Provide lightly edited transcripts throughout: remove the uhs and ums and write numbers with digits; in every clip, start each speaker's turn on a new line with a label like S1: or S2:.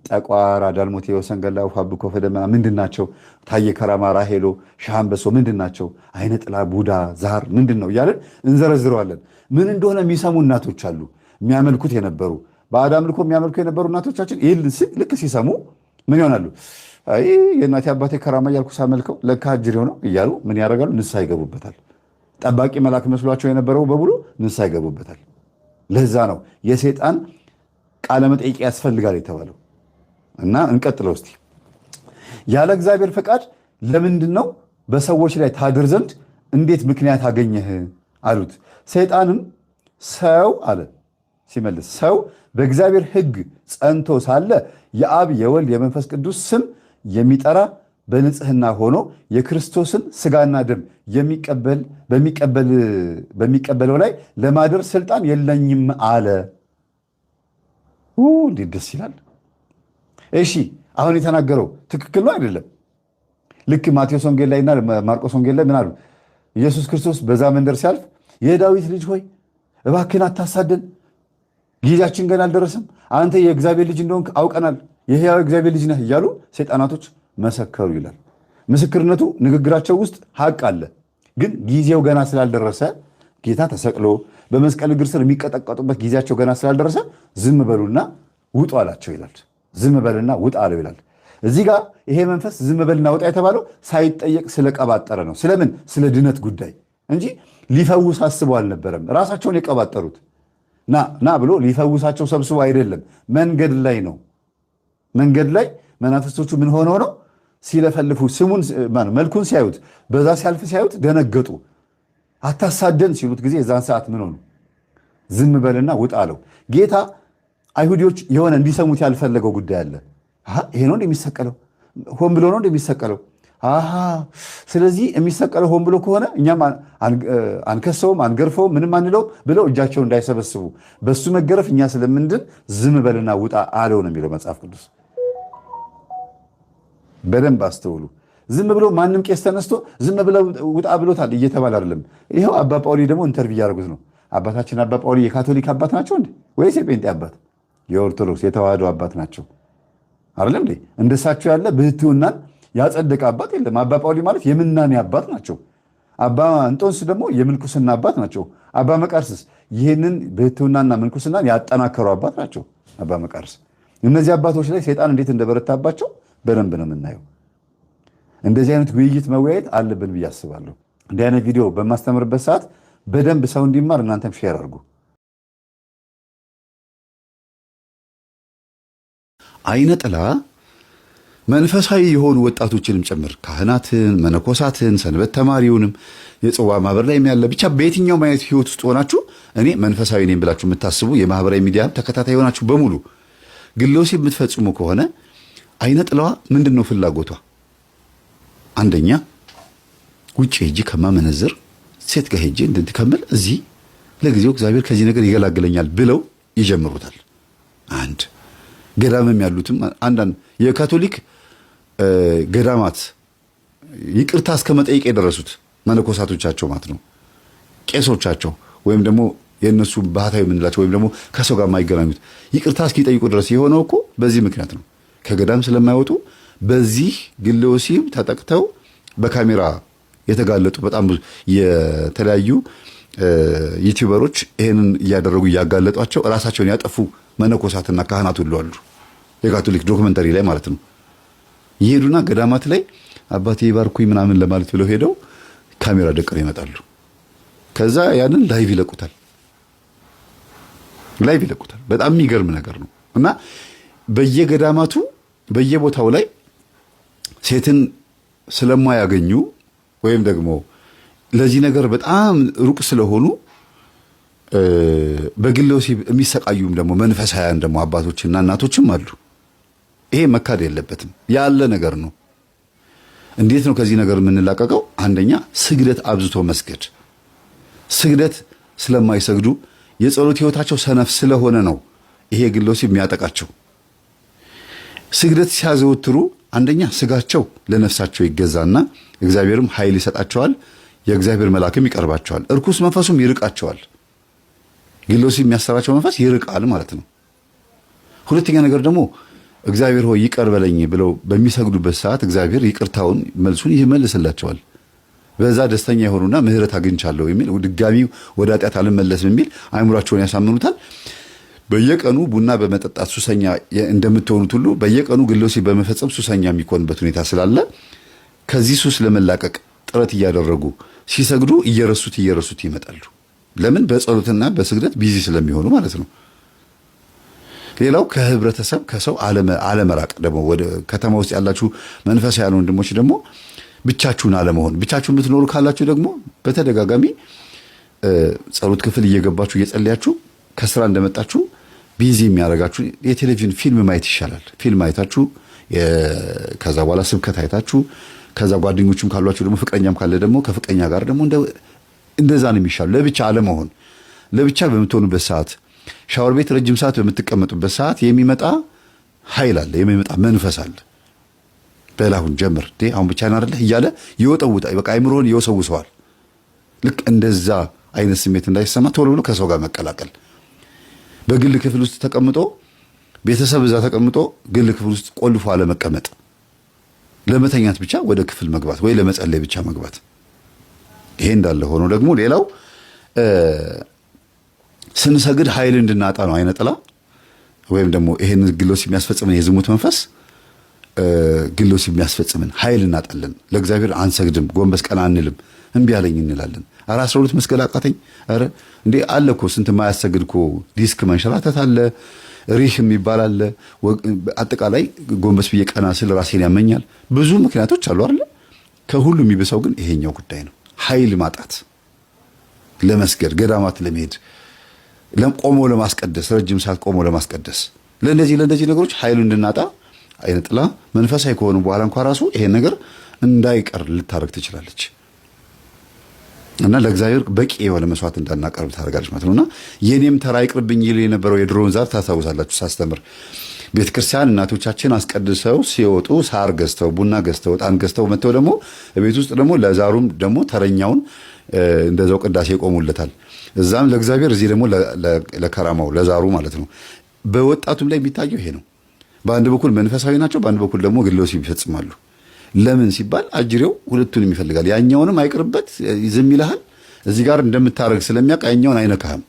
S1: ጠቋራ፣ ዳልሞቴ፣ ወሰንገላ፣ ፋብኮ፣ ፈደመና ምንድናቸው? ታየ ከራማ፣ ራሄሎ፣ ሻምበሶ ምንድናቸው? አይነ ጥላ፣ ቡዳ፣ ዛር ምንድን ነው እያለን እንዘረዝረዋለን። ምን እንደሆነ የሚሰሙ እናቶች አሉ። የሚያመልኩት የነበሩ ባዕድ አምልኮ የሚያመልኩ የነበሩ እናቶቻችን ይህን ልክ ሲሰሙ ምን ይሆናሉ? አይ የእናቴ አባቴ ከራማ እያልኩ ሳመልከው ለካ አጅሬው ነው እያሉ ምን ያደርጋሉ? ንስሐ ይገቡበታል። ጠባቂ መልአክ መስሏቸው የነበረው በሙሉ ንስሐ ይገቡበታል። ለዛ ነው የሰይጣን ቃለ መጠይቅ ያስፈልጋል የተባለው። እና እንቀጥለው እስቲ። ያለ እግዚአብሔር ፈቃድ ለምንድን ነው በሰዎች ላይ ታድር ዘንድ እንዴት ምክንያት አገኘህ አሉት። ሰይጣንም ሰው አለ ሲመልስ፣ ሰው በእግዚአብሔር ሕግ ጸንቶ ሳለ የአብ የወልድ የመንፈስ ቅዱስ ስም የሚጠራ በንጽህና ሆኖ የክርስቶስን ስጋና ደም በሚቀበለው ላይ ለማደር ስልጣን የለኝም አለ። እንዴት ደስ ይላል! እሺ አሁን የተናገረው ትክክል ነው አይደለም? ልክ ማቴዎስ ወንጌል ላይና ማርቆስ ወንጌል ላይ ምን አሉ? ኢየሱስ ክርስቶስ በዛ መንደር ሲያልፍ የዳዊት ልጅ ሆይ እባክህን አታሳደን፣ ጊዜያችን ገና አልደረሰም፣ አንተ የእግዚአብሔር ልጅ እንደሆንክ አውቀናል፣ የሕያው እግዚአብሔር ልጅ ነህ እያሉ ሰይጣናቶች መሰከሩ ይላል። ምስክርነቱ ንግግራቸው ውስጥ ሀቅ አለ። ግን ጊዜው ገና ስላልደረሰ ጌታ ተሰቅሎ በመስቀል እግር ስር የሚቀጠቀጡበት ጊዜያቸው ገና ስላልደረሰ ዝም በሉና ውጡ አላቸው ይላል። ዝም በልና ውጣ አለው ይላል። እዚህ ጋር ይሄ መንፈስ ዝም በልና ውጣ የተባለው ሳይጠየቅ ስለቀባጠረ ነው። ስለምን? ስለ ድነት ጉዳይ እንጂ ሊፈውስ አስበው አልነበረም። ራሳቸውን የቀባጠሩት ና ብሎ ሊፈውሳቸው ሰብስቦ አይደለም። መንገድ ላይ ነው። መንገድ ላይ መናፍስቶቹ ምን ሆነው ነው ሲለፈልፉ ስሙን መልኩን ሲያዩት በዛ ሲያልፍ ሲያዩት ደነገጡ። አታሳደን ሲሉት ጊዜ የዛን ሰዓት ምን ሆኑ? ዝም በልና ውጣ አለው ጌታ። አይሁዲዎች የሆነ እንዲሰሙት ያልፈለገው ጉዳይ አለ። ይሄ ነው እንደሚሰቀለው? ሆን ብሎ ነው እንደሚሰቀለው? ስለዚህ የሚሰቀለው ሆን ብሎ ከሆነ እኛም አንከሰውም፣ አንገርፈውም፣ ምንም አንለው ብለው እጃቸው እንዳይሰበስቡ በሱ መገረፍ እኛ ስለምንድን ዝም በልና ውጣ አለው ነው የሚለው መጽሐፍ ቅዱስ። በደንብ አስተውሉ። ዝም ብሎ ማንም ቄስ ተነስቶ ዝም ብለው ውጣ ብሎታል እየተባለ አይደለም። ይኸው አባ ጳውሊ ደግሞ ኢንተርቪው እያደረጉት ነው። አባታችን አባ ጳውሊ የካቶሊክ አባት ናቸው እንዴ ወይስ የጴንጤ አባት? የኦርቶዶክስ የተዋህዶ አባት ናቸው አይደለም እንዴ? እንደሳቸው ያለ ብህትውናን ያጸደቀ አባት የለም። አባ ጳውሊ ማለት የምናኔ አባት ናቸው። አባ እንጦንስ ደግሞ የምንኩስና አባት ናቸው። አባ መቃርስስ ይህንን ብህትውናና ምንኩስናን ያጠናከሩ አባት ናቸው። አባ መቃርስ እነዚህ አባቶች ላይ ሰይጣን እንዴት እንደበረታባቸው በደንብ ነው የምናየው። እንደዚህ አይነት ውይይት መወያየት አለብን ብዬ አስባለሁ። እንዲህ አይነት ቪዲዮ በማስተምርበት ሰዓት በደንብ ሰው እንዲማር እናንተም ሼር አድርጉ። አይነ ጥላ መንፈሳዊ የሆኑ ወጣቶችንም ጭምር ካህናትን፣ መነኮሳትን፣ ሰንበት ተማሪውንም የጽዋ ማህበር ላይ ያለ ብቻ በየትኛውም አይነት ህይወት ውስጥ ሆናችሁ እኔ መንፈሳዊ ነኝ ብላችሁ የምታስቡ የማህበራዊ ሚዲያ ተከታታይ ሆናችሁ በሙሉ ግሎሲ የምትፈጽሙ ከሆነ አይነ ጥላዋ ምንድን ነው ፍላጎቷ? አንደኛ ውጭ ሄጄ ከማመነዝር ሴት ጋር ሄጄ እንድትከምል እዚህ ለጊዜው እግዚአብሔር ከዚህ ነገር ይገላግለኛል ብለው ይጀምሩታል። አንድ ገዳምም ያሉትም አንዳንድ የካቶሊክ ገዳማት ይቅርታ እስከ መጠየቅ የደረሱት መነኮሳቶቻቸው ማለት ነው፣ ቄሶቻቸው ወይም ደግሞ የእነሱ ባህታዊ የምንላቸው ወይም ደግሞ ከሰው ጋር የማይገናኙት ይቅርታ እስኪጠይቁ ድረስ የሆነው እኮ በዚህ ምክንያት ነው። ከገዳም ስለማይወጡ በዚህ ግለ ወሲብ ተጠቅተው በካሜራ የተጋለጡ በጣም ብዙ የተለያዩ ዩቲዩበሮች ይሄንን እያደረጉ እያጋለጧቸው ራሳቸውን ያጠፉ መነኮሳትና ካህናት ሁሉ አሉ። የካቶሊክ ዶክመንተሪ ላይ ማለት ነው። ይሄዱና ገዳማት ላይ አባቴ ባርኩኝ ምናምን ለማለት ብለው ሄደው ካሜራ ደቅነው ይመጣሉ። ከዛ ያንን ላይቭ ይለቁታል። በጣም የሚገርም ነገር ነው። እና በየገዳማቱ በየቦታው ላይ ሴትን ስለማያገኙ ወይም ደግሞ ለዚህ ነገር በጣም ሩቅ ስለሆኑ በግለ ወሲብ የሚሰቃዩም ደግሞ መንፈሳውያን ደግሞ አባቶችና እናቶችም አሉ። ይሄ መካድ የለበትም፣ ያለ ነገር ነው። እንዴት ነው ከዚህ ነገር የምንላቀቀው? አንደኛ ስግደት አብዝቶ መስገድ። ስግደት ስለማይሰግዱ የጸሎት ህይወታቸው ሰነፍ ስለሆነ ነው ይሄ ግለ ወሲብ የሚያጠቃቸው። ስግደት ሲያዘወትሩ አንደኛ ስጋቸው ለነፍሳቸው ይገዛና እግዚአብሔርም ኃይል ይሰጣቸዋል፣ የእግዚአብሔር መልአክም ይቀርባቸዋል፣ እርኩስ መንፈሱም ይርቃቸዋል። ግለ ወሲብ የሚያሰራቸው መንፈስ ይርቃል ማለት ነው። ሁለተኛ ነገር ደግሞ እግዚአብሔር ሆይ ይቅር በለኝ ብለው በሚሰግዱበት ሰዓት እግዚአብሔር ይቅርታውን መልሱን ይመልስላቸዋል። በዛ ደስተኛ የሆኑና ምህረት አግኝቻለሁ የሚል ድጋሚ ወደ ኃጢአት አልመለስም የሚል አእምሯቸውን ያሳምኑታል። በየቀኑ ቡና በመጠጣት ሱሰኛ እንደምትሆኑት ሁሉ በየቀኑ ግሎሲ በመፈጸም ሱሰኛ የሚኮንበት ሁኔታ ስላለ ከዚህ ሱስ ለመላቀቅ ጥረት እያደረጉ ሲሰግዱ እየረሱት ይመጣሉ። ለምን? በጸሎትና በስግደት ቢዚ ስለሚሆኑ ማለት ነው። ሌላው ከህብረተሰብ ከሰው አለመራቅ ደግሞ ወደ ከተማ ውስጥ ያላችሁ መንፈሳውያን ወንድሞች ደግሞ ብቻችሁን አለመሆን። ብቻችሁን የምትኖሩ ካላችሁ ደግሞ በተደጋጋሚ ጸሎት ክፍል እየገባችሁ እየጸለያችሁ ከስራ እንደመጣችሁ ቢዚ የሚያደርጋችሁ የቴሌቪዥን ፊልም ማየት ይሻላል። ፊልም አይታችሁ ከዛ በኋላ ስብከት አይታችሁ ከዛ ጓደኞችም ካሏችሁ ደግሞ ፍቅረኛም ካለ ደግሞ ከፍቅረኛ ጋር ደግሞ እንደዛ ነው የሚሻለው። ለብቻ አለመሆን። ለብቻ በምትሆኑበት ሰዓት ሻወር ቤት ረጅም ሰዓት በምትቀመጡበት ሰዓት የሚመጣ ኃይል አለ፣ የሚመጣ መንፈስ አለ። በላሁን ጀምር አሁን ብቻ ነው አይደል እያለ ይወጣውጣ በቃ አይምሮን ይወሰውሰዋል። ልክ እንደዛ አይነት ስሜት እንዳይሰማ ቶሎ ብሎ ከሰው ጋር መቀላቀል። በግል ክፍል ውስጥ ተቀምጦ ቤተሰብ እዛ ተቀምጦ ግል ክፍል ውስጥ ቆልፎ አለመቀመጥ፣ ለመተኛት ብቻ ወደ ክፍል መግባት ወይ ለመጸለይ ብቻ መግባት። ይሄ እንዳለ ሆኖ ደግሞ ሌላው ስንሰግድ ኃይል እንድናጣ ነው አይነ ጥላ ወይም ደግሞ ይሄን ግሎስ የሚያስፈጽመን የዝሙት መንፈስ ግሎስ የሚያስፈጽመን ኃይል እናጣለን። ለእግዚአብሔር አንሰግድም፣ ጎንበስ ቀና አንልም፣ እምቢ አለኝ እንላለን። 12 መስገድ አቃተኝ። ኧረ እንዴ አለ እኮ ስንት ማያሰግድ እኮ ዲስክ መንሸራተት አለ፣ ሪህ የሚባል አለ። አጠቃላይ ጎንበስ ብዬ ቀና ስል ራሴን ያመኛል። ብዙ ምክንያቶች አሉ አይደል? ከሁሉ የሚብሰው ግን ይሄኛው ጉዳይ ነው። ኃይል ማጣት፣ ለመስገድ ገዳማት ለመሄድ ቆሞ ለማስቀደስ ረጅም ሰዓት ቆሞ ለማስቀደስ ለእንደዚህ ነገሮች ኃይሉ እንድናጣ አይነ ጥላ መንፈሳዊ ከሆኑ በኋላ እንኳን ራሱ ይሄን ነገር እንዳይቀር ልታረግ ትችላለች እና ለእግዚአብሔር በቂ የሆነ መስዋዕት እንዳናቀርብ ታደርጋለች ማለት ነውና የኔም ተራ ይቅርብኝ ይል የነበረው የድሮውን ዛፍ ታስታውሳላችሁ። ሳስተምር ቤተክርስቲያን እናቶቻችን አስቀድሰው ሲወጡ ሳር ገዝተው ቡና ገዝተው ዕጣን ገዝተው መጥተው ደግሞ ቤት ውስጥ ደግሞ ለዛሩም ደግሞ ተረኛውን እንደዛው ቅዳሴ ይቆሙለታል። እዛም ለእግዚአብሔር እዚህ ደግሞ ለከራማው ለዛሩ ማለት ነው። በወጣቱም ላይ የሚታየው ይሄ ነው። በአንድ በኩል መንፈሳዊ ናቸው፣ በአንድ በኩል ደግሞ ግሎስ ይፈጽማሉ። ለምን ሲባል አጅሬው ሁለቱንም ይፈልጋል። ያኛውንም አይቅርበት ዝም ይልሃል። እዚህ ጋር እንደምታረግ ስለሚያውቅ ያኛውን አይነካህም።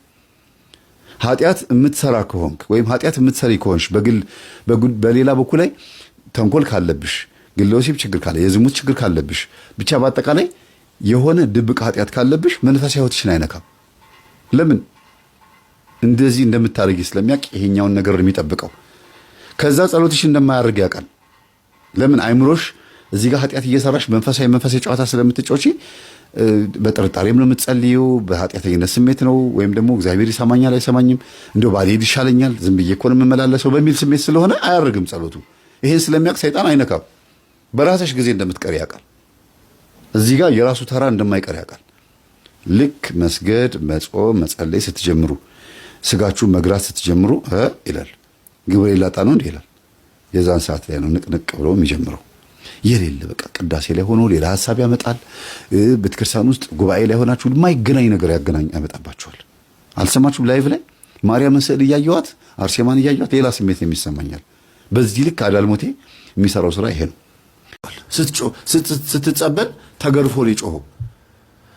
S1: ኃጢአት የምትሰራ ከሆንክ ወይም ኃጢአት የምትሰሪ ከሆንሽ በሌላ በኩል ላይ ተንኮል ካለብሽ፣ ግሎሲብ ችግር ካለ፣ የዝሙት ችግር ካለብሽ፣ ብቻ በአጠቃላይ የሆነ ድብቅ ኃጢአት ካለብሽ መንፈሳዊ ሕይወትሽን አይነካም። ለምን? እንደዚህ እንደምታረጊ ስለሚያውቅ ይሄኛውን ነገር የሚጠብቀው ከዛ ጸሎትሽ እንደማያደርግ ያውቃል። ለምን? አይምሮሽ እዚህ ጋር ኃጢአት እየሰራሽ መንፈሳዊ ጨዋታ ስለምትጮቺ በጥርጣሬም ነው የምትጸልዩ፣ በኃጢአተኝነት ስሜት ነው፣ ወይም ደግሞ እግዚአብሔር ይሰማኛል አይሰማኝም፣ እንደው ባልሄድ ይሻለኛል፣ ዝም ብዬ እኮ ነው የምመላለሰው በሚል ስሜት ስለሆነ አያደርግም ጸሎቱ። ይሄን ስለሚያውቅ ሰይጣን አይነካም። በራስሽ ጊዜ እንደምትቀር ያውቃል። እዚህ ጋር የራሱ ተራ እንደማይቀር ያውቃል። ልክ መስገድ፣ መጾም፣ መጸለይ ስትጀምሩ፣ ስጋችሁ መግራት ስትጀምሩ ይላል ግብረ ላጣ ነው እንዲህ ይላል። የዛን ሰዓት ላይ ነው ንቅንቅ ብሎ የሚጀምረው። የሌለ በቃ ቅዳሴ ላይ ሆኖ ሌላ ሐሳብ ያመጣል። ቤተክርስቲያን ውስጥ ጉባኤ ላይ ሆናችሁ የማይገናኝ ነገር ያመጣባችኋል። አልሰማችሁም? ላይቭ ላይ ማርያምን ስዕል እያየኋት አርሴማን እያየኋት ሌላ ስሜት ነው የሚሰማኛል። በዚህ ልክ አዳልሞቴ የሚሰራው ስራ ይሄ ነው። ስትጸበል ተገርፎ ነው የጮኸው።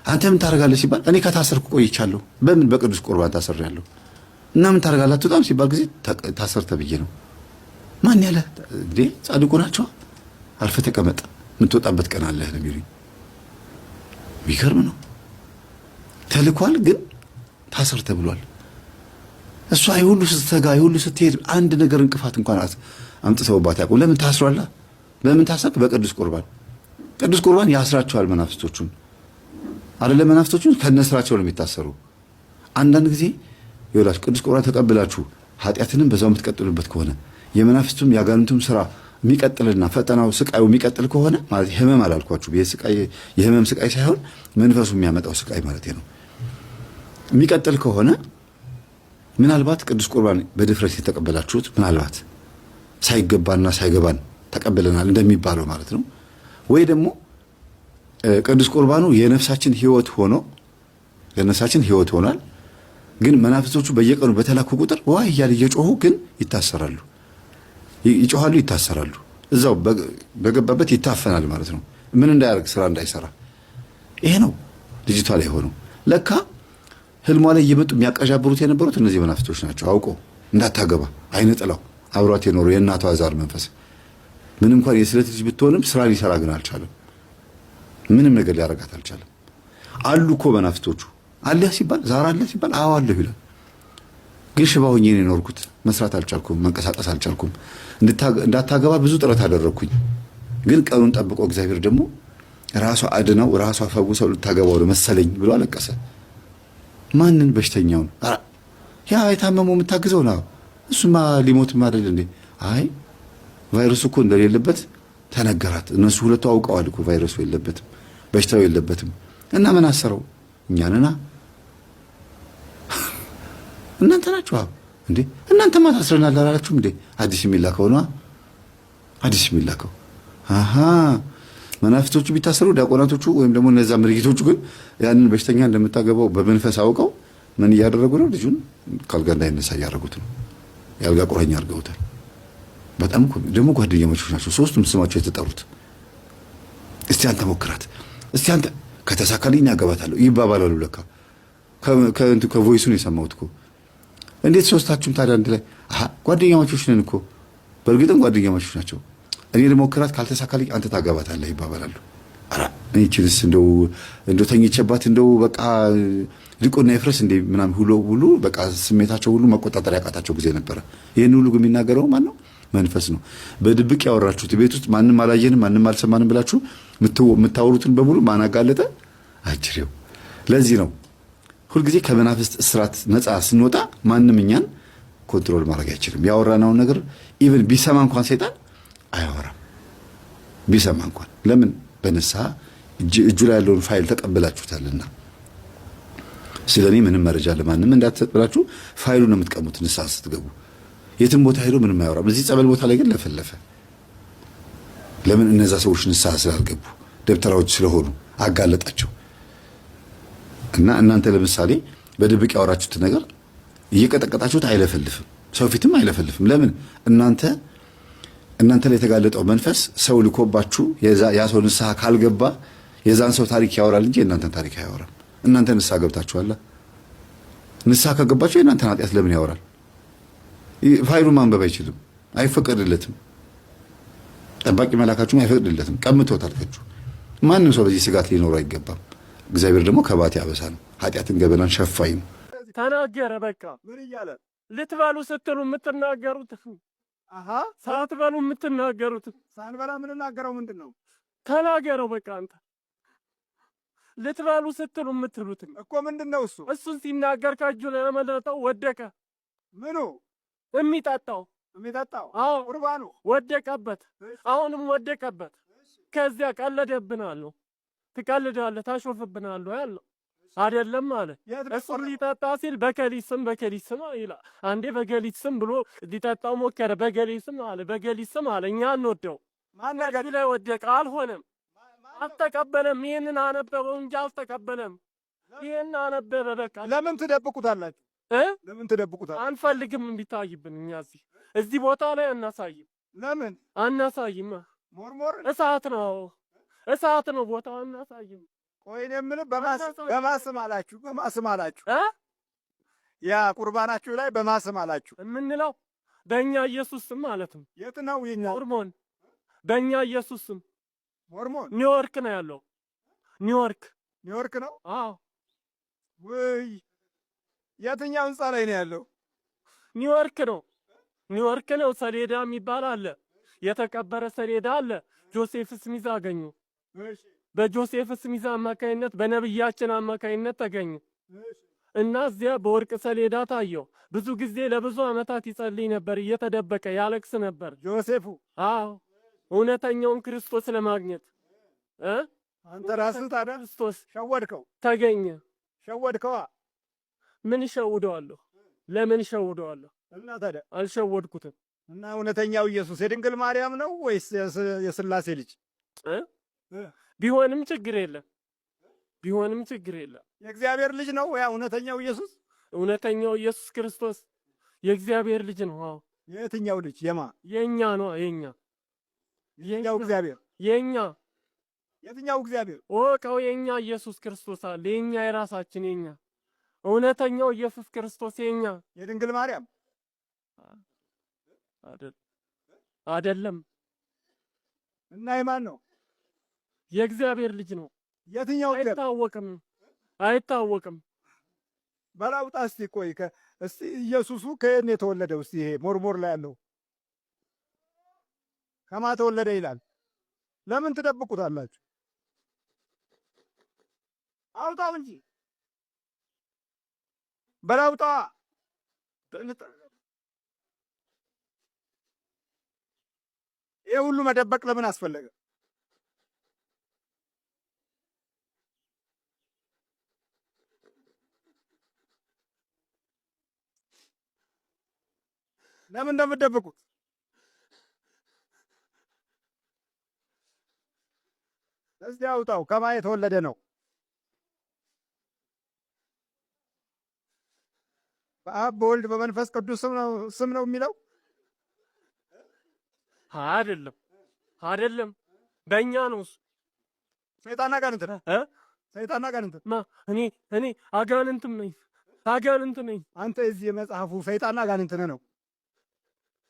S1: አንተ ምን ታደርጋለህ ሲባል እኔ ከታሰርኩ ቆይቻለሁ። በምን? በቅዱስ ቁርባን ታስሬያለሁ። እና ምን ታደርጋለህ አትወጣም ሲባል ጊዜ ታሰር ተብዬ ነው። ማን ያለ እንዴ? ጻድቁ ናቸው። አርፈህ ተቀመጥ የምትወጣበት ቀን አለህ ነው የሚሉኝ። ቢገርም ነው። ተልኳል ግን ታሰር ተብሏል። እሷ ይሁሉ ስትተጋ ይሁሉ ስትሄድ አንድ ነገር እንቅፋት እንኳን አምጥተውባት ያውቁ። ለምን ታስሯል? በምን ታሰርክ? በቅዱስ ቁርባን። ቅዱስ ቁርባን ያስራቸዋል መናፍስቶቹን አይደለም። መናፍስቶቹን ከነስራቸው ነው የሚታሰሩ። አንዳንድ ጊዜ ይኸውላችሁ ቅዱስ ቁርባን ተቀብላችሁ ኃጢአትንም በዛው የምትቀጥሉበት ከሆነ የመናፍስቱም ያጋንንቱም ስራ የሚቀጥልና ፈተናው ስቃዩ የሚቀጥል ከሆነ ማለት ህመም አላልኳችሁ። የህመም ስቃይ ሳይሆን መንፈሱ የሚያመጣው ስቃይ ማለት ነው። የሚቀጥል ከሆነ ምናልባት ቅዱስ ቁርባን በድፍረት የተቀበላችሁት ምናልባት ሳይገባና ሳይገባን ተቀበለናል እንደሚባለው ማለት ነው። ወይ ደግሞ ቅዱስ ቁርባኑ የነፍሳችን ህይወት ሆኗል። ግን መናፍስቶቹ በየቀኑ በተላኩ ቁጥር ዋይ እያለ እየጮሁ ግን ይታሰራሉ። ይጮሃሉ፣ ይታሰራሉ። እዛው በገባበት ይታፈናል ማለት ነው። ምን እንዳያደርግ ስራ እንዳይሰራ። ይሄ ነው ልጅቷ ላይ ሆነው ለካ ህልሟ ላይ እየመጡ የሚያቀዣብሩት የነበሩት እነዚህ መናፍስቶች ናቸው። አውቆ እንዳታገባ አይነ ጥላው አብሯት የኖሩ የእናቷ ዛር መንፈስ ምንም እንኳን የስለት ልጅ ብትሆንም ስራ ሊሰራ ግን አልቻለም። ምንም ነገር ሊያረጋት አልቻለም። አሉ እኮ መናፍስቶቹ። አለ ሲባል ዛር አለ ሲባል አዎ አለሁ ይላል። ግን ሽባ ሆኜ ነው የኖርኩት። መስራት አልቻልኩም፣ መንቀሳቀስ አልቻልኩም። እንዳታገባ ብዙ ጥረት አደረግኩኝ። ግን ቀኑን ጠብቆ እግዚአብሔር ደግሞ ራሷ አድነው ራሷ ፈውሰው ልታገባው ነው መሰለኝ ብሎ አለቀሰ። ማንን? በሽተኛውን። ያ የታመመው የምታግዘው ነው። እሱማ ሊሞትም አይደል እንዴ? አይ ቫይረሱ እኮ እንደሌለበት ተነገራት። እነሱ ሁለቱ አውቀዋል እኮ ቫይረሱ የለበትም፣ በሽታው የለበትም። እና ምን አሰረው? እኛንና እናንተ ናችሁ እንዴ? እናንተማ ታስረናል አላላችሁም እንዴ? አዲስ የሚላከው ነው። አዲስ የሚላከው አሃ መናፍስቶቹ ቢታሰሩ ዲያቆናቶቹ ወይም ደግሞ እነዛ ምርጊቶቹ ግን ያንን በሽተኛ እንደምታገባው በመንፈስ አውቀው ምን እያደረጉ ነው? ልጁን ካልጋ እንዳይነሳ እያደረጉት ነው። ያልጋ ቁራኛ አድርገውታል። በጣም ደግሞ ጓደኛሞች ናቸው ሶስቱም ስማቸው የተጠሩት። እስቲ አንተ ሞክራት፣ እስቲ አንተ ከተሳካልኝ ያገባታለሁ ይባባላሉ። ለካ ከቮይሱን የሰማሁት እኮ። እንዴት ሶስታችሁም ታዲያ አንድ ላይ? አሃ ጓደኛሞች ነን እኮ። በእርግጥም ጓደኛሞች ናቸው። እኔ ልሞክራት ካልተሳካልኝ አንተ ታገባታለህ ይባባላሉ። አራ እቺንስ እንደው ተኝቼባት እንደው በቃ ሊቆና ይፍረስ እንደ ምናምን ሁሉ በቃ ስሜታቸው ሁሉ መቆጣጠር ያቃታቸው ጊዜ ነበረ። ይሄን ሁሉ የሚናገረው ማን ነው? መንፈስ ነው። በድብቅ ያወራችሁት ቤት ውስጥ ማንንም አላየንም ማንንም አልሰማንም ብላችሁ የምታወሩትን በሙሉ ማን አጋለጠ? አጅሬው። ለዚህ ነው ሁልጊዜ ከመናፍስት እስራት ነፃ ስንወጣ ማንም እኛን ኮንትሮል ማድረግ አይችልም። ያወራናውን ነገር ኢቭን ቢሰማ እንኳን ሰይጣን አያወራም። ቢሰማ እንኳን ለምን? በንስሐ እጁ ላይ ያለውን ፋይል ተቀብላችሁታልና። ስለኔ ምንም መረጃ ለማንም እንዳትሰጥ ብላችሁ ፋይሉን የምትቀሙት ንስሐ ስትገቡ። የትም ቦታ ሄዶ ምንም አያወራም። እዚህ ጸበል ቦታ ላይ ግን ለፈለፈ። ለምን? እነዛ ሰዎች ንስሐ ስላልገቡ ደብተራዎች ስለሆኑ አጋለጣቸው። እና እናንተ ለምሳሌ በድብቅ ያወራችሁት ነገር እየቀጠቀጣችሁት አይለፈልፍም፣ ሰው ፊትም አይለፈልፍም። ለምን? እናንተ ላይ የተጋለጠው መንፈስ ሰው ልኮባችሁ ያ ሰው ንስሐ ካልገባ የዛን ሰው ታሪክ ያወራል እንጂ የእናንተን ታሪክ አያወራም። እናንተ ንስሐ ገብታችኋል። ንስሐ ከገባችሁ የእናንተን ኃጢአት ለምን ያወራል? ፋይሉን ማንበብ አይችልም፣ አይፈቀድለትም። ጠባቂ መላካችሁም አይፈቅድለትም። ቀምቶታል ከእጁ። ማንም ሰው በዚህ ስጋት ሊኖሩ አይገባም። እግዚአብሔር ደግሞ ከባት ያበሳ ነው። ኃጢአትን ገበናን ሸፋኝ ነው።
S2: ተናገረ። በቃ ምን እያለ ልትበሉ ስትሉ የምትናገሩት ሳትበሉ የምትናገሩት
S3: ሳንበላ የምንናገረው ምንድን ነው?
S2: ተናገረው። በቃ አንተ ልትበሉ ስትሉ የምትሉት
S3: እኮ ምንድን ነው እሱ?
S2: እሱን ሲናገር ከእጁ ላይ ለመለጠው ወደቀ።
S3: ምኑ?
S2: የሚጠጣው።
S3: አዎ ቁርባኑ
S2: ወደቀበት። አሁንም ወደቀበት። ከዚያ ቀለደብናል። ትቀልዳለህ፣ ታሾፍብናለህ ያለው አይደለም አለ። እሱን ሊጠጣ ሲል በከሊት ስም ይላል። አንዴ በገሊት ስም ብሎ ሊጠጣው ሞከረ። በገሊት ስም አለ። እኛ እንወደው ማነገር ላይ ወደቀ። አልሆነም፣ አልተቀበለም። ይሄንን አነበበው እንጂ አልተቀበለም። ይሄን አነበበ። በቃ
S3: ለምን ትደብቁታላችሁ? ለምን ትደብቁታል?
S2: አንፈልግም እንዲታይብን። እኛ እዚህ ቦታ ላይ አናሳይም።
S3: ለምን
S2: አናሳይም?
S3: ሞርሞር
S2: እሳት ነው ቦታው። አናሳይም።
S3: ቆይ እኔ የምልህ በማስም አላችሁ ያ ቁርባናችሁ ላይ በማስም አላችሁ
S2: የምንለው በእኛ ኢየሱስ ስም ማለት ነው።
S3: የት ነው የኛ
S2: ሞርሞን? በእኛ ኢየሱስ ስም
S3: ሞርሞን
S2: ኒውዮርክ ነው ያለው። ኒውዮርክ
S3: ነው?
S2: አዎ።
S3: ወይ የትኛው ህንፃ ላይ ነው ያለው?
S2: ኒውዮርክ ነው። ሰሌዳ የሚባል አለ፣ የተቀበረ ሰሌዳ አለ። ጆሴፍ ስሚዝ አገኙ። በጆሴፍ ስሚዝ አማካይነት በነብያችን አማካይነት ተገኘ እና እዚያ በወርቅ ሰሌዳ ታየው። ብዙ ጊዜ ለብዙ ዓመታት ይጸልይ ነበር፣ እየተደበቀ ያለቅስ ነበር
S3: ጆሴፉ።
S2: አዎ እውነተኛውን ክርስቶስ ለማግኘት
S3: አንተ ራስህ ታዲያ
S2: ክርስቶስ
S3: ሸወድከው።
S2: ተገኘ።
S3: ሸወድከዋ።
S2: ምን እሸውደዋለሁ? ለምን እሸውደዋለሁ?
S3: እና ታዲያ
S2: አልሸወድኩትም።
S3: እና እውነተኛው ኢየሱስ የድንግል ማርያም ነው ወይስ የሥላሴ ልጅ?
S2: ቢሆንም ችግር የለም።
S3: የእግዚአብሔር ልጅ ነው ያ እውነተኛው ኢየሱስ።
S2: እውነተኛው ኢየሱስ ክርስቶስ የእግዚአብሔር ልጅ ነው። አዎ
S3: የትኛው ልጅ? የማ?
S2: የኛ ነው የኛ
S3: የኛው እግዚአብሔር
S2: የኛ
S3: የትኛው እግዚአብሔር?
S2: ወቀው የኛ ኢየሱስ ክርስቶስ አለ። የኛ የራሳችን የኛ እውነተኛው ኢየሱስ ክርስቶስ የኛ
S3: የድንግል ማርያም
S2: አይደለም።
S3: እና የማን ነው?
S2: የእግዚአብሔር ልጅ ነው።
S3: የትኛው እግዚአብሔር?
S2: አይታወቅም።
S3: በላውጣ እስቲ ቆይ እስቲ ኢየሱሱ ከየት ነው የተወለደው? እስቲ ይሄ ሞርሞር ላይ ያለው ከማ ተወለደ ይላል። ለምን ትደብቁታላችሁ? አውጣው እንጂ በላውጣ። ይሄ ሁሉ መደበቅ ለምን አስፈለገ? ለምን እንደምትደብቁት? እስቲ አውጣው። ከማ የተወለደ ነው? በአብ በወልድ በመንፈስ ቅዱስ ስም ነው የሚለው?
S2: አይደለም በእኛ ነው።
S3: ሰይጣን አጋንንት ነህ? ሰይጣን አጋንንት
S2: እኔ አጋንንት ነኝ።
S3: አንተ እዚህ የመጽሐፉ ሰይጣን አጋንንት ነህ ነው?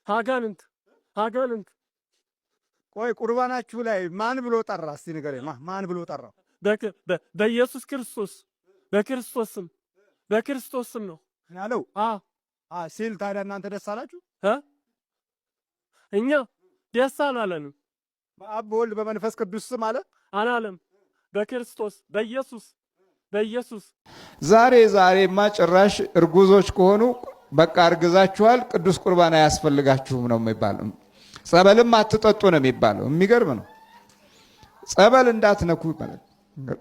S2: አጋንንት።
S3: ቆይ ቁርባናችሁ ላይ ማን ብሎ ጠራ? እስቲ ንገረኝ። ማን ብሎ ጠራው?
S2: በኢየሱስ ክርስቶስ በክርስቶስ ስም ነው
S3: ያለው ሲል። ታዲያ እናንተ ደስ አላችሁ?
S2: እኛ ደስ አላለንም።
S3: በአብ በወልድ በመንፈስ ቅዱስ ስም
S2: አላለም። በክርስቶስ በኢየሱስ።
S4: ዛሬማ ጭራሽ እርጉዞች ከሆኑ በቃ እርግዛችኋል፣ ቅዱስ ቁርባን አያስፈልጋችሁም ነው የሚባለው። ጸበልም አትጠጡ ነው የሚባለው። የሚገርም ነው። ጸበል እንዳትነኩ ማለት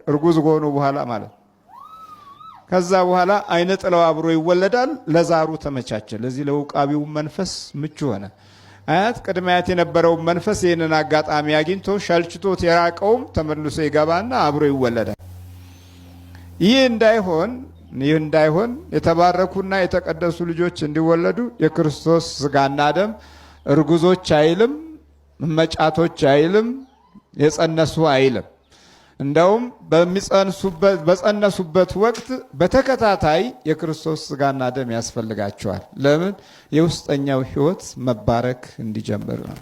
S4: እርጉዝ ከሆኑ በኋላ ማለት። ከዛ በኋላ አይነ ጥለው አብሮ ይወለዳል። ለዛሩ ተመቻቸ። ለዚህ ለውቃቢው መንፈስ ምቹ ሆነ። አያት ቅድመ አያት የነበረው መንፈስ ይህንን አጋጣሚ አግኝቶ ሸልችቶት የራቀውም ተመልሶ ይገባና አብሮ ይወለዳል። ይህ እንዳይሆን የተባረኩና የተቀደሱ ልጆች እንዲወለዱ የክርስቶስ ስጋና ደም እርጉዞች አይልም፣ መጫቶች አይልም፣ የጸነሱ አይልም። እንደውም በጸነሱበት ወቅት በተከታታይ የክርስቶስ ስጋና ደም ያስፈልጋቸዋል። ለምን? የውስጠኛው ሕይወት መባረክ እንዲጀምር ነው።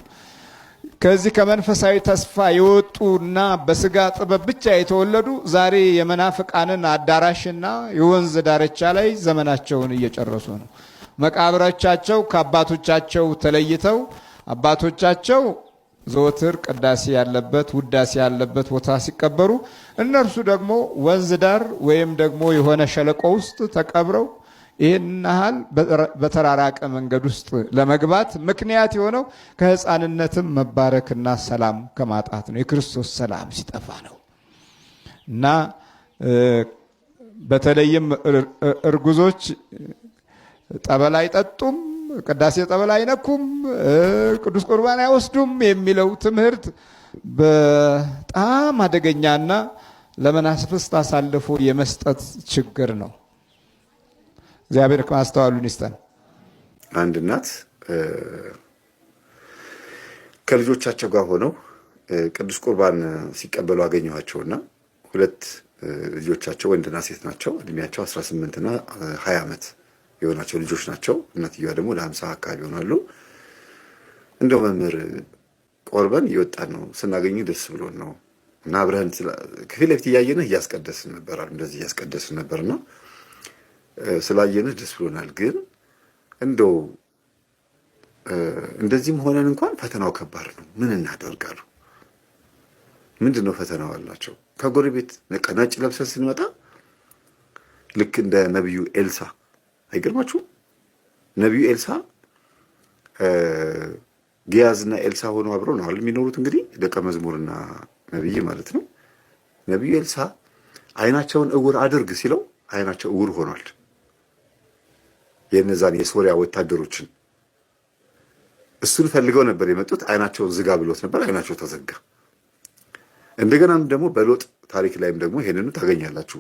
S4: ከዚህ ከመንፈሳዊ ተስፋ የወጡና በስጋ ጥበብ ብቻ የተወለዱ ዛሬ የመናፍቃንን አዳራሽና የወንዝ ዳርቻ ላይ ዘመናቸውን እየጨረሱ ነው። መቃብሮቻቸው ከአባቶቻቸው ተለይተው አባቶቻቸው ዘወትር ቅዳሴ ያለበት ውዳሴ ያለበት ቦታ ሲቀበሩ፣ እነርሱ ደግሞ ወንዝ ዳር ወይም ደግሞ የሆነ ሸለቆ ውስጥ ተቀብረው ይህን ያህል በተራራቀ መንገድ ውስጥ ለመግባት ምክንያት የሆነው ከሕፃንነትም መባረክና ሰላም ከማጣት ነው። የክርስቶስ ሰላም ሲጠፋ ነው። እና በተለይም እርጉዞች ጠበል አይጠጡም፣ ቅዳሴ ጠበል አይነኩም፣ ቅዱስ ቁርባን አይወስዱም የሚለው ትምህርት በጣም አደገኛና ለመናፍስት አሳልፎ የመስጠት ችግር ነው። እግዚአብሔር ማስተዋሉን ይስጠን።
S1: አንድ እናት ከልጆቻቸው ጋር ሆነው ቅዱስ ቁርባን ሲቀበሉ አገኘኋቸውና ሁለት ልጆቻቸው ወንድና ሴት ናቸው። እድሜያቸው 18 እና 20 ዓመት የሆናቸው ልጆች ናቸው። እናትየዋ ደግሞ ለ50 አካባቢ ይሆናሉ። እንደው መምህር ቆርበን እየወጣን ነው፣ ስናገኝ ደስ ብሎን ነው እና አብረን ከፊት ለፊት እያየንህ እያስቀደስን ነበር አሉ። እንደዚህ እያስቀደስን ነበርና ስላየንህ ደስ ብሎናል። ግን እንደው እንደዚህም ሆነን እንኳን ፈተናው ከባድ ነው፣ ምን እናደርጋሉ? ምንድን ነው ፈተናው አላቸው። ከጎረቤት ነጭ ለብሰን ስንመጣ ልክ እንደ ነቢዩ ኤልሳ አይገርማችሁም? ነቢዩ ኤልሳ ጊያዝና ኤልሳ ሆነው አብረው ነው የሚኖሩት። እንግዲህ ደቀ መዝሙርና ነቢይ ማለት ነው። ነቢዩ ኤልሳ አይናቸውን እውር አድርግ ሲለው አይናቸው እውር ሆኗል። የነዛን የሶሪያ ወታደሮችን እሱን ፈልገው ነበር የመጡት። አይናቸውን ዝጋ ብሎት ነበር፣ አይናቸው ተዘጋ። እንደገናም ደግሞ በሎጥ ታሪክ ላይም ደግሞ ይሄንኑ ታገኛላችሁ።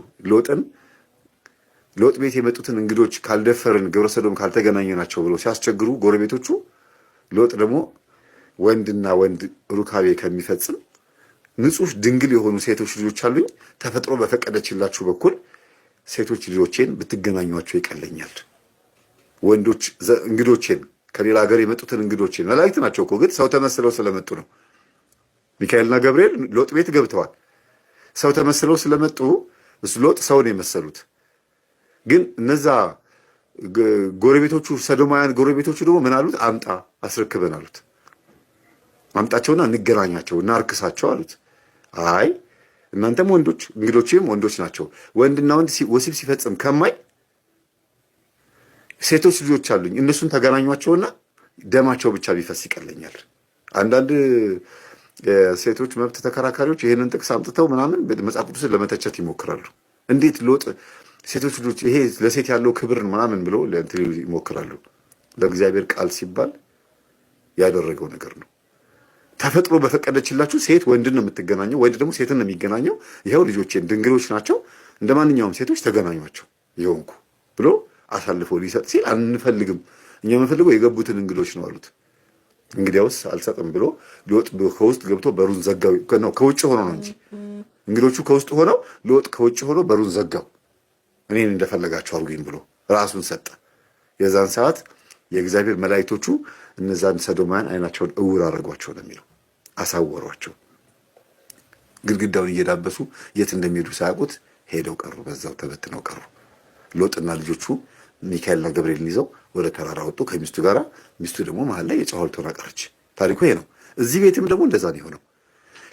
S1: ሎጥ ቤት የመጡትን እንግዶች ካልደፈርን ግብረ ሰዶም ካልተገናኘናቸው ብለው ሲያስቸግሩ ጎረቤቶቹ ሎጥ ደግሞ ወንድና ወንድ ሩካቤ ከሚፈጽም ንጹሕ ድንግል የሆኑ ሴቶች ልጆች አሉኝ፣ ተፈጥሮ በፈቀደችላችሁ በኩል ሴቶች ልጆቼን ብትገናኟቸው ይቀለኛል። ወንዶች እንግዶቼን ከሌላ ሀገር የመጡትን እንግዶቼን መላእክት ናቸው እኮ ግን ሰው ተመስለው ስለመጡ ነው። ሚካኤልና ገብርኤል ሎጥ ቤት ገብተዋል። ሰው ተመስለው ስለመጡ ሎጥ ሰው ነው የመሰሉት። ግን እነዛ ጎረቤቶቹ ሰዶማውያን ጎረቤቶቹ ደግሞ ምን አሉት? አምጣ አስረክበን አሉት። አምጣቸውና እንገናኛቸው እና አርክሳቸው አሉት። አይ እናንተም ወንዶች እንግዶችም ወንዶች ናቸው፣ ወንድና ወንድ ወሲብ ሲፈጽም ከማይ ሴቶች ልጆች አሉኝ፣ እነሱን ተገናኟቸውና ደማቸው ብቻ ቢፈስ ይቀለኛል። አንዳንድ ሴቶች መብት ተከራካሪዎች ይሄንን ጥቅስ አምጥተው ምናምን መጽሐፍ ቅዱስን ለመተቸት ይሞክራሉ። እንዴት ሎጥ ሴቶች ልጆች ይሄ ለሴት ያለው ክብር ምናምን ብሎ ለእንትን ይሞክራሉ። ለእግዚአብሔር ቃል ሲባል ያደረገው ነገር ነው። ተፈጥሮ በፈቀደችላችሁ ሴት ወንድን ነው የምትገናኘው፣ ወንድ ደግሞ ሴትን ነው የሚገናኘው። ይኸው ልጆቼን ድንግሎች ናቸው፣ እንደ ማንኛውም ሴቶች ተገናኟቸው ይሆንኩ ብሎ አሳልፎ ሊሰጥ ሲል አንፈልግም፣ እኛ የምንፈልገው የገቡትን እንግዶች ነው አሉት። እንግዲያውስ አልሰጥም ብሎ ሎጥ ከውስጥ ገብቶ በሩን ዘጋው። ከውጭ ሆኖ ነው እንጂ እንግዶቹ ከውስጥ ሆነው ሎጥ ከውጭ ሆኖ በሩን ዘጋው። እኔን እንደፈለጋቸው አድርጉኝ ብሎ ራሱን ሰጠ። የዛን ሰዓት የእግዚአብሔር መላእክቶቹ እነዛን ሰዶማውያን አይናቸውን እውር አድርጓቸው ነው የሚለው፣ አሳወሯቸው። ግድግዳውን እየዳበሱ የት እንደሚሄዱ ሳያውቁት ሄደው ቀሩ፣ በዛው ተበትነው ቀሩ። ሎጥና ልጆቹ ሚካኤልና ገብርኤልን ይዘው ወደ ተራራ ወጡ ከሚስቱ ጋር። ሚስቱ ደግሞ መሀል ላይ የጨዋል ሆና ቀረች። ታሪኩ ይሄ ነው። እዚህ ቤትም ደግሞ እንደዛ ነው የሆነው።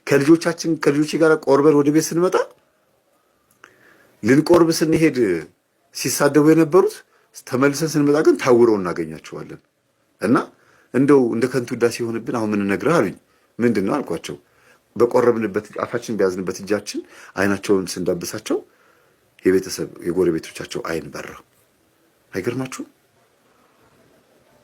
S1: ከልጆቼ ጋር ቆርበን ወደ ቤት ስንመጣ ልንቆርብ ስንሄድ ሲሳደቡ የነበሩት ተመልሰን ስንመጣ ግን ታውረው እናገኛቸዋለን። እና እንደው እንደ ከንቱ ውዳሴ የሆንብን አሁን ምን ነግረህ አሉኝ። ምንድን ነው አልኳቸው። በቆረብንበት አፋችን በያዝንበት እጃችን አይናቸውን ስንዳብሳቸው የቤተሰብ የጎረቤቶቻቸው አይን በራ። አይገርማችሁም?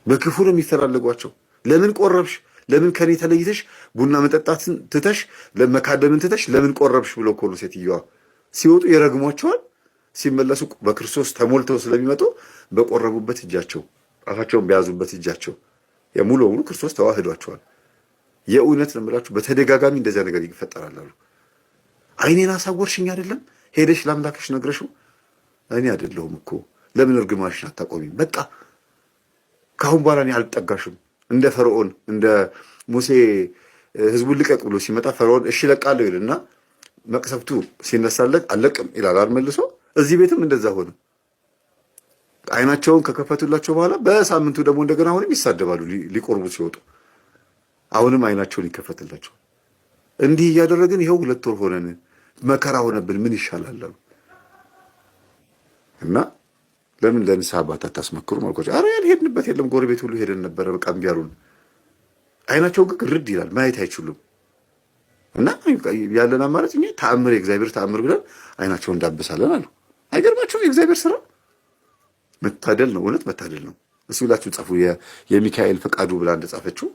S1: በክፉ ነው የሚፈላለጓቸው። ለምን ቆረብሽ? ለምን ከኔ ተለይተሽ ቡና መጠጣትን ትተሽ ለመካደምን ትተሽ ለምን ቆረብሽ ብሎ እኮ ነው ሴትዮዋ። ሲወጡ ይረግሟቸዋል። ሲመለሱ በክርስቶስ ተሞልተው ስለሚመጡ በቆረቡበት እጃቸው አፋቸውን በያዙበት እጃቸው ሙሉ በሙሉ ክርስቶስ ተዋህዷቸዋል። የእውነት ነው የምላችሁ፣ በተደጋጋሚ እንደዚያ ነገር ይፈጠራል አሉ። አይኔን አሳወርሽኝ አይደለም ሄደሽ ለአምላክሽ ነግረሽው፣ እኔ አይደለሁም እኮ ለምን እርግማሽን አታቆሚም? በቃ ካሁን በኋላ እኔ አልጠጋሽም። እንደ ፈርዖን እንደ ሙሴ ህዝቡን ልቀቅ ብሎ ሲመጣ ፈርዖን እሺ ለቃለሁ ይልና መቅሰፍቱ ሲነሳለት አለቅም ይላል አልመልሶ። እዚህ ቤትም እንደዛ ሆነ። አይናቸውን ከከፈቱላቸው በኋላ በሳምንቱ ደግሞ እንደገና አሁንም ይሳደባሉ ሊቆርቡ ሲወጡ። አሁንም አይናቸውን ይከፈትላቸው። እንዲህ እያደረግን ይኸው 2 ወር ሆነን መከራ ሆነብን፣ ምን ይሻላል አሉ። እና ለምን ለንስሐ አባት አታስመክሩም አልኳቸው። ኧረ ያልሄድንበት የለም ጎረቤት ሁሉ ሄደን ነበረ፣ በቃ እምቢ አሉን። አይናቸው ግን ግርድ ይላል፣ ማየት አይችሉም። እና ያለን አማራጭ እኛ ተአምር የእግዚአብሔር ተአምር ብለን አይናቸውን እንዳብሳለን አሉ። አይገርማችሁም? የእግዚአብሔር ስራ መታደል ነው፣ እውነት መታደል ነው። እሱ ብላችሁ ጻፉ። የሚካኤል ፈቃዱ ብላ እንደጻፈችው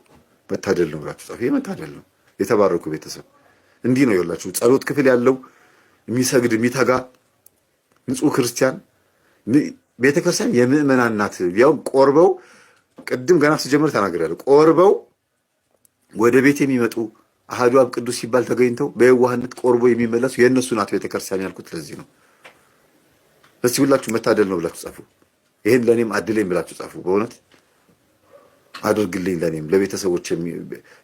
S1: መታደል ነው ብላችሁ ጻፉ። ይሄ መታደል ነው። የተባረኩ ቤተሰብ እንዲህ ነው ይላችሁ። ጸሎት ክፍል ያለው የሚሰግድ የሚተጋ ንጹህ ክርስቲያን ቤተክርስቲያን የምእመናን ናት። ያው ቆርበው ቅድም ገና ስጀምር ተናግሬያለሁ። ቆርበው ወደ ቤት የሚመጡ አሐዱ አብ ቅዱስ ሲባል ተገኝተው በየዋህነት ቆርቦ የሚመለሱ የእነሱ ናት ቤተክርስቲያን ያልኩት ለዚህ ነው። እስቲ ሁላችሁ መታደል ነው ብላችሁ ጻፉ። ይሄን ለኔም አድለኝ ብላችሁ ጻፉ። በእውነት አድርግልኝ፣ ለኔም ለቤተሰቦች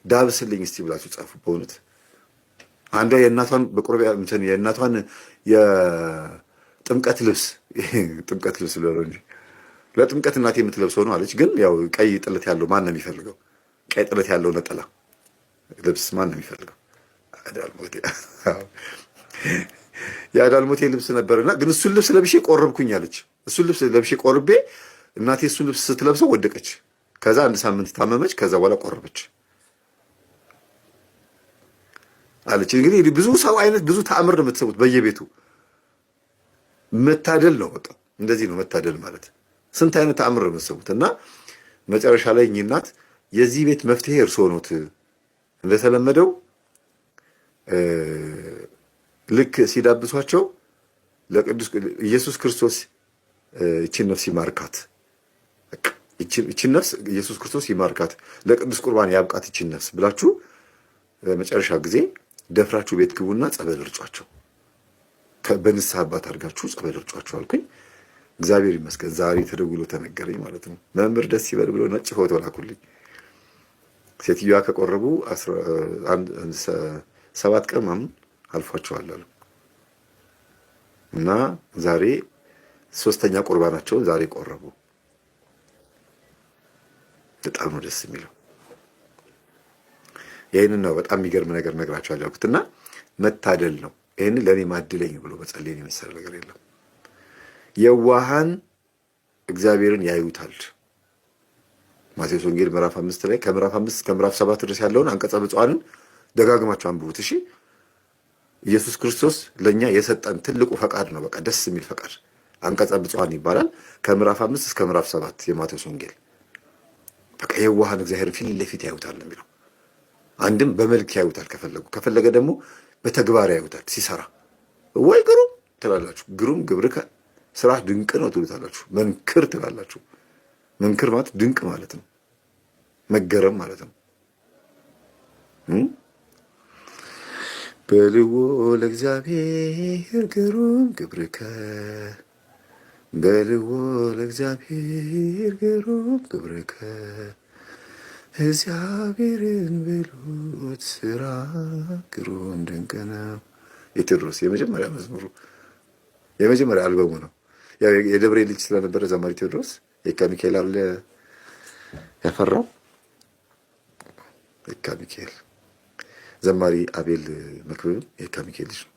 S1: ዳብስልኝ እስቲ ብላችሁ ጻፉ። በእውነት አንዷ የእናቷን በቁርቢያ እንትን የእናቷን የጥምቀት ልብስ ብለው እንጂ ለጥምቀት እናቴ የምትለብሰው ነው አለች። ግን ያው ቀይ ጥለት ያለው ማን ነው የሚፈልገው? ቀይ ጥለት ያለው ነጠላ ልብስ ማን ነው የሚፈልገው? የአዳልሞቴ ልብስ ነበርና ግን እሱን ልብስ ለብሼ ቆረብኩኝ አለች። እሱን ልብስ ለብሼ ቆርቤ እናቴ እሱን ልብስ ስትለብሰው ወደቀች። ከዛ 1 ሳምንት ታመመች። ከዛ በኋላ ቆረበች አለች። እንግዲህ ብዙ ሰው አይነት ብዙ ተአምር ነው የምትሰሙት በየቤቱ። መታደል ነው፣ በቃ እንደዚህ ነው መታደል ማለት። ስንት አይነት ተአምር ነው የምትሰሙት። እና መጨረሻ ላይ እኚህ እናት የዚህ ቤት መፍትሄ እርስዎ ኖት፣ እንደተለመደው ልክ ሲዳብሷቸው ለቅዱስ ኢየሱስ ክርስቶስ እቺን ነፍስ ይማርካት፣ ይችን ነፍስ ኢየሱስ ክርስቶስ ይማርካት፣ ለቅዱስ ቁርባን ያብቃት ይችን ነፍስ ብላችሁ በመጨረሻ ጊዜ ደፍራችሁ ቤት ግቡና ጸበል እርጯቸው፣ በንስሐ አባት አድርጋችሁ ጸበል እርጯቸው አልኩኝ። እግዚአብሔር ይመስገን ዛሬ ተደውሎ ተነገረኝ ማለት ነው። መምህር ደስ ይበል ብሎ ነጭ ፎቶ ላኩልኝ። ሴትዮዋ ከቆረቡ 7 ቀን ምናምን አልፏቸዋል አሉ እና ዛሬ 3ኛ ቁርባናቸውን ዛሬ ቆረቡ። በጣም ነው ደስ የሚለው። ይህንን ነው በጣም የሚገርም ነገር ነግራቸዋለሁ ያልኩት እና መታደል ነው። ይህንን ለእኔ ማድለኝ ብሎ መጸለይን የመሰለ ነገር የለም። የዋሃን እግዚአብሔርን ያዩታል። ማቴዎስ ወንጌል ምዕራፍ 5 ላይ ከምዕራፍ 5 እስከ ምዕራፍ 7 ድረስ ያለውን አንቀጸ ብፁዓንን ደጋግማችሁ አንብቡት። እሺ ኢየሱስ ክርስቶስ ለኛ የሰጠን ትልቁ ፈቃድ ነው። በቃ ደስ የሚል ፈቃድ አንቀጸ ብፁዓን ይባላል። ከምዕራፍ 5 እስከ ምዕራፍ 7 የማቴዎስ ወንጌል በቃ የዋሃን እግዚአብሔርን ፊት ለፊት ያዩታል ነው የሚለው። አንድም በመልክ ያዩታል፣ ከፈለገ ደግሞ በተግባር ያዩታል ሲሰራ። ወይ ግሩም ትላላችሁ፣ ግሩም ግብርከ ስራ ድንቅ ነው ትሉታላችሁ። መንክር ትላላችሁ። መንክር ማለት ድንቅ ማለት ነው፣ መገረም ማለት ነው። በልዎ ለእግዚአብሔር ግሩም ግብርከ፣ በልዎ ለእግዚአብሔር ግሩም ግብርከ፣ እግዚአብሔርን በሉት ስራ ግሩም ድንቅ ነው። የቴዎድሮስ የመጀመሪያ መዝሙሩ የመጀመሪያ አልበሙ ነው። ያው የደብሬ ልጅ ስለነበረ ዘማሪ ቴዎድሮስ የካ ሚካኤል አለ ያፈራው የካ ሚካኤል። ዘማሪ አቤል መክብብ የካ ሚካኤል ልጅ ነው።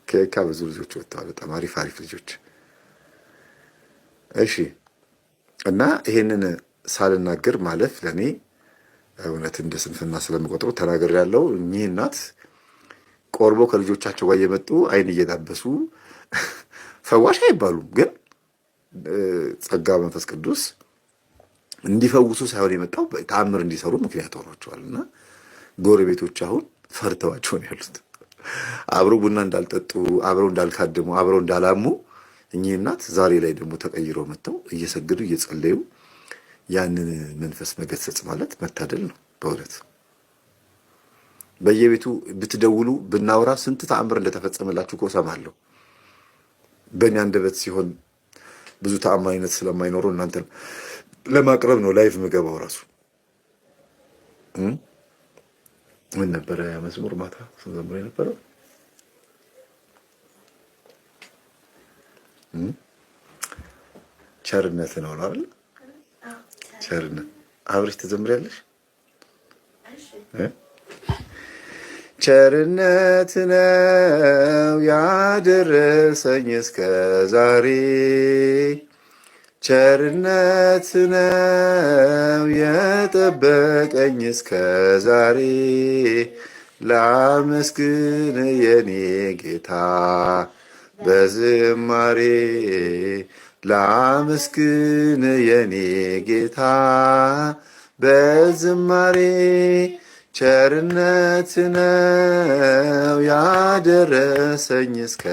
S1: ከየካ ብዙ ልጆች ወጥተዋል፣ በጣም አሪፍ ልጆች። እሺ እና ይሄንን ሳልናገር ማለፍ ለኔ እውነት እንደ ስንፍና ስለምቆጥረው ተናገር ያለው። እኚህ እናት ቆርቦ ከልጆቻቸው ጋር እየመጡ አይን እየዳበሱ ፈዋሽ አይባሉም፣ ግን ጸጋ መንፈስ ቅዱስ እንዲፈውሱ ሳይሆን የመጣው ተአምር እንዲሰሩ ምክንያት ሆኗቸዋል። እና ጎረቤቶች አሁን ፈርተዋቸው ነው ያሉት። አብረው ቡና እንዳልጠጡ፣ አብረው እንዳልካደሙ፣ አብረው እንዳላሙ እኚህ እናት ዛሬ ላይ ደግሞ ተቀይረው መጥተው እየሰገዱ እየጸለዩ ያንን መንፈስ መገሰጽ ማለት መታደል ነው በእውነት። በየቤቱ ብትደውሉ ብናወራ ስንት ተአምር እንደተፈጸመላችሁ እኮ እሰማለሁ። በእኔ አንደበት ሲሆን ብዙ ተአማኝነት ስለማይኖረው እናንተን ለማቅረብ ነው ላይቭ ምገባው። ራሱ ምን ነበረ ያ መዝሙር ማታ ስንዘምር የነበረው? ቸርነት ነው አይደል? ቸርነት አብረሽ ትዘምሪያለሽ? ቸርነት ነው ያደረሰኝ እስከ ዛሬ፣ ቸርነት ነው የጠበቀኝ እስከ ዛሬ፣ ላመስግን የኔ ጌታ በዝማሬ፣ ላመስግን የኔ ጌታ በዝማሬ፣ ቸርነት ነው ያደረሰኝ እስከ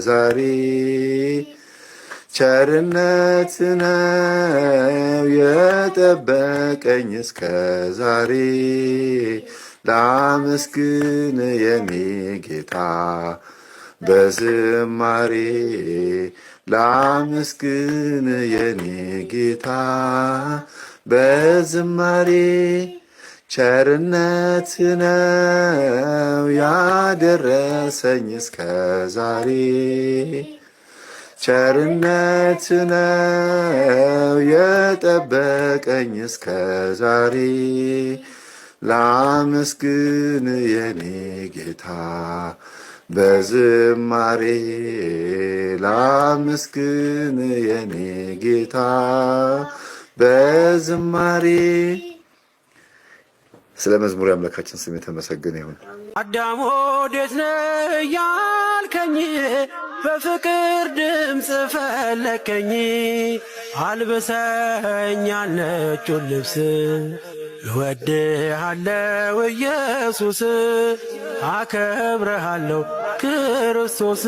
S1: ዛሬ፣ ቸርነት ነው የጠበቀኝ እስከ ዛሬ፣ ላመስግን የኔ ጌታ በዝማሬ፣ ላመስግን የኔ ጌታ በዝማሬ፣ ቸርነት ነው ያደረሰኝ እስከ ዛሬ፣ ቸርነት ነው የጠበቀኝ እስከ ዛሬ፣ ላመስግን የኔ ጌታ በዝማሬ፣ ላመስግን የኔ ጌታ በዝማሬ። ስለ መዝሙር አምላካችን ስም የተመሰገነ ይሁን።
S5: አዳም ወዴት ነህ ያልከኝ፣ በፍቅር ድምፅ ፈለከኝ፣ አልብሰኛል ነጩን ልብስ፣ እወድሃለሁ ኢየሱስ፣ አከብረሃለሁ ክርስቶስ።